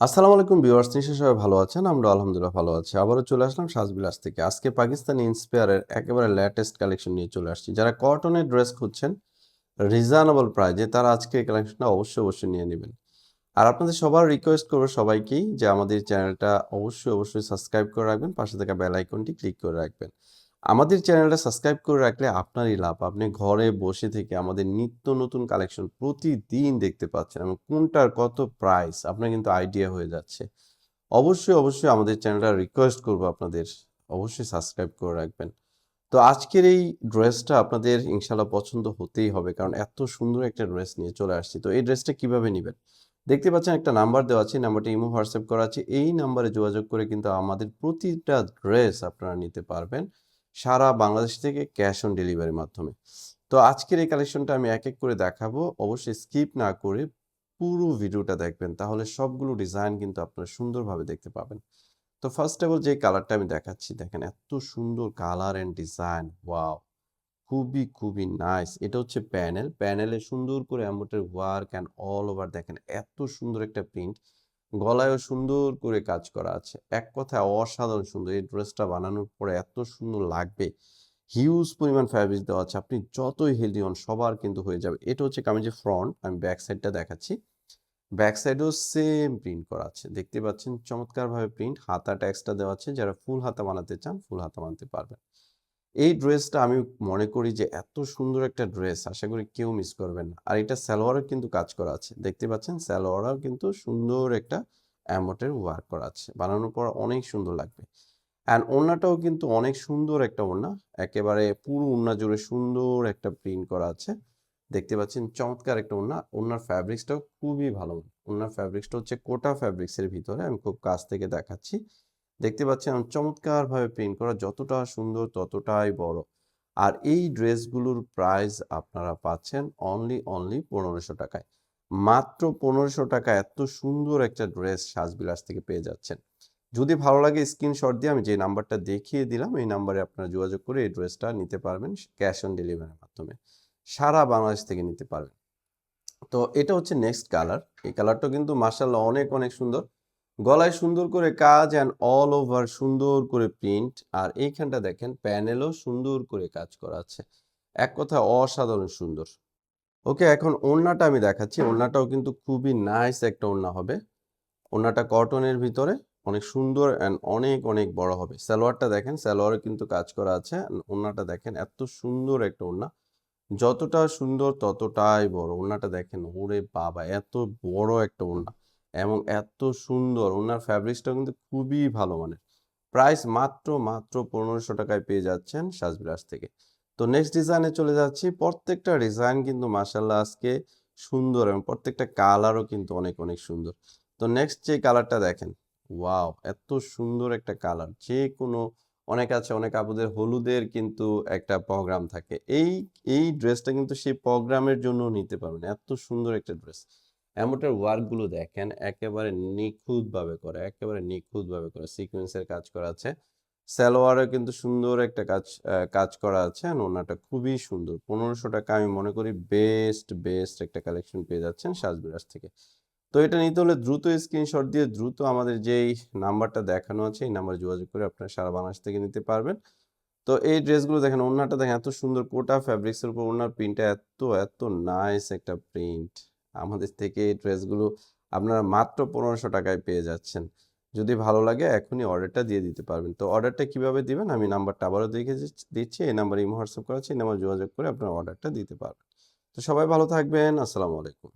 আসসালামু আলাইকুম ভিউয়ার্স, নিশ্চয়ই সবাই ভালো আছেন। আমরা আলহামদুলিল্লাহ ভালো আছি। আবারও চলে আসলাম সাজবিলাস থেকে। আজকে পাকিস্তানি ইন্সপায়ারের একেবারে লেটেস্ট কালেকশন নিয়ে চলে আসছি। যারা কটনের ড্রেস খুঁজছেন রিজনেবল প্রাইজে তারা আজকে এই কালেকশনটা অবশ্যই নিয়ে নিবেন। আর আপনাদের সবার রিকোয়েস্ট করব সবাইকেই যে আমাদের চ্যানেলটা অবশ্যই সাবস্ক্রাইব করে রাখবেন। পাশে থাকা বেল আইকনটি ক্লিক করে রাখবেন। আমাদের চ্যানেলটা সাবস্ক্রাইব করে রাখলে আপনারই লাভ। আপনি ঘরে বসে থেকে আমাদের নিত্য নতুন কালেকশন প্রতিদিন দেখতে পাচ্ছেন এবং কোনটার কত প্রাইস আপনার কিন্তু আইডিয়া হয়ে যাচ্ছে। অবশ্যই আমাদের চ্যানেলটা রিকোয়েস্ট করব আপনাদের অবশ্যই সাবস্ক্রাইব করে রাখবেন। তো আজকের এই ড্রেসটা আপনাদের ইনশাআল্লাহ পছন্দ হতেই হবে, কারণ এত সুন্দর একটা ড্রেস নিয়ে চলে আসছি। তো এই ড্রেসটা কিভাবে নিবেন? দেখতে পাচ্ছেন একটা নাম্বার দেওয়া আছে, নাম্বারটা ইমো হোয়াটসঅ্যাপ করা আছে। এই নাম্বারে যোগাযোগ করে কিন্তু আমাদের প্রতিটা ড্রেস আপনারা নিতে পারবেন সারা বাংলাদেশ থেকে ক্যাশ অন ডেলিভারির মাধ্যমে। তো আজকের এই কালেকশনটা আমি এক করে দেখাবো। অবশ্যই স্কিপ না করে পুরো ভিডিওটা দেখবেন, তাহলে সবগুলো ডিজাইন কিন্তু আপনারা সুন্দরভাবে দেখতে পাবেন। তো ফার্স্ট অফ অল যে কালারটা আমি দেখাচ্ছি, দেখেন এত সুন্দর কালার অ্যান্ড ডিজাইন, ওয়াও! খুবই নাইস। এটা হচ্ছে প্যানেলে সুন্দর করে embroidery work and all over, দেখেন এত সুন্দর একটা প্রিন্ট। গলায়ও সুন্দর করে কাজ করা আছে। এক কথায় অসাধারণ সুন্দর। এই ড্রেসটা বানানোর পরে এত সুন্দর লাগবে। হিউজ পরিমাণ ফ্যাব্রিক দেওয়া আছে। আপনি যতই হেলদি হন সবার কিন্তু হয়ে যাবে। এটা হচ্ছে কামিজের ফ্রন্ট, আমি ব্যাক সাইডটা দেখাচ্ছি। ব্যাক সাইডেও সেম প্রিন্ট করা আছে। দেখতে পাচ্ছেন চমৎকারভাবে প্রিন্ট। হাতাটা এক্সট্রা দেওয়া আছে। যারা ফুল হাতা বানাতে চান, ফুল হাতা বানাতে পারবেন। এই ড্রেসটা আমি মনে করি যে এত সুন্দর একটা ড্রেস আশা করি কেউ মিস করবেন না। আর এটা সালোয়ারেও কিন্তু কাজ করা আছে। দেখতে পাচ্ছেন সালোয়ারেও কিন্তু সুন্দর একটা অ্যামোটের ওয়ার্ক করা আছে। বানানোর পর অনেক সুন্দর লাগবে। অ্যান্ড ওড়নাটাও কিন্তু অনেক সুন্দর একটা ওড়না। একেবারে পুরো ওড়না জুড়ে সুন্দর একটা প্রিন্ট করা আছে। দেখতে পাচ্ছেন চমৎকার একটা ওড়না। ওড়নার ফ্যাব্রিক্সটাও খুবই ভালো। ওড়নার ফ্যাব্রিক্সটা হচ্ছে কোটা ফ্যাব্রিক্সের ভিতরে। আমি খুব কাছ থেকে দেখাচ্ছি। দেখতে পাচ্ছেন চমৎকারভাবে প্রিন্ট করা, যতটা সুন্দর ততটাই বড়। আর এই ড্রেসগুলোর প্রাইস আপনারা পাচ্ছেন অনলি ১৫০০ টাকায়। মাত্র ১৫০০ টাকায় এত সুন্দর একটা ড্রেস সাজবিলাস থেকে পেয়ে যাচ্ছেন। যদি ভালো লাগে স্ক্রিনশট দিয়ে আমি যে নাম্বারটা দেখিয়ে দিলাম এই নাম্বারে আপনারা যোগাযোগ করে এই ড্রেসটা নিতে পারবেন ক্যাশ অন ডেলিভারির মাধ্যমে। সারা বাংলাদেশ থেকে নিতে পারবেন। তো এটা হচ্ছে নেক্সট কালার। এই কালারটাও কিন্তু মাশাআল্লাহ অনেক সুন্দর। গলায় সুন্দর করে কাজ অ্যান্ড অল ওভার সুন্দর করে প্রিন্ট। আর এইখানটা দেখেন প্যানেলও সুন্দর করে কাজ করা আছে। এক কথায় অসাধারণ সুন্দর। ওকে, এখন ওড়নাটা আমি দেখাচ্ছি। ওড়নাটাও কিন্তু খুবই নাইস একটা ওড়না হবে। ওড়নাটা কটনের ভিতরে অনেক সুন্দর অ্যান্ড অনেক বড় হবে। সালোয়ারটা দেখেন, সালোয়ারে কিন্তু কাজ করা আছে। ওড়নাটা দেখেন এত সুন্দর একটা ওড়না। যতটা সুন্দর ততটাই বড়। ওড়নাটা দেখেন, ওরে বাবা! এত বড় একটা ওড়না এবং এত সুন্দর। ওড়নার ফ্যাব্রিক্সটাও কিন্তু খুবই ভালো মানের। প্রাইস মাত্র ১৫০০ টাকায় পেয়ে যাচ্ছেন সাজবিলাস থেকে। তো নেক্সট ডিজাইনে চলে যাচ্ছি। প্রত্যেকটা ডিজাইন কিন্তু মাশাআল্লাহ আজকে সুন্দর এবং প্রত্যেকটা কালারও কিন্তু অনেক সুন্দর। তো নেক্সট যে কালারটা দেখেন, ওয়াও! এত সুন্দর একটা কালার। যেকোনো অনেক আছে, অনেক আপুদের হলুদের কিন্তু একটা প্রোগ্রাম থাকে। এই ড্রেসটা কিন্তু সেই প্রোগ্রামের জন্য নিতে পারবেন। এত সুন্দর একটা ড্রেস। এমব্রয়ডারি ওয়ার্ক গুলো দেখেন একেবারে নিখুঁতভাবে করা। সিকোয়েন্সের কাজ করা আছে। সালোয়ারেও কিন্তু সুন্দর একটা কাজ করা আছে। আর ওড়নাটা খুবই সুন্দর। ১৫০০ টাকা আমি মনে করি বেস্ট একটা কালেকশন পেয়ে যাচ্ছেন সাজবিরাজ থেকে। তো এটা নিতে হলে দ্রুত স্ক্রিনশট দিয়ে দ্রুত আমাদের যেই নাম্বারটা দেখানো আছে এই নাম্বারে যোগাযোগ করে আপনারা সারা বাংলাদেশ থেকে নিতে পারবেন। তো এই ড্রেসগুলো দেখেন, ওড়নাটা দেখেন এত সুন্দর কোটা ফ্যাব্রিক্সের উপর ওড়নার প্রিন্টটা এত নাইস একটা প্রিন্ট। আমাদের থেকে এই ড্রেসগুলো আপনারা মাত্র ১৫০০ টাকায় পেয়ে যাচ্ছেন। যদি ভালো লাগে এখনই অর্ডারটা দিয়ে দিতে পারবেন। তো অর্ডারটা কিভাবে দিবেন আমি নাম্বারটা আবারও দেখে দিচ্ছি। এই নাম্বারে ইমো হোয়াটসঅ্যাপ করা আছে। এই নাম্বারে যোগাযোগ করে আপনারা অর্ডারটা দিতে পারবেন। তো সবাই ভালো থাকবেন। আসসালামু আলাইকুম।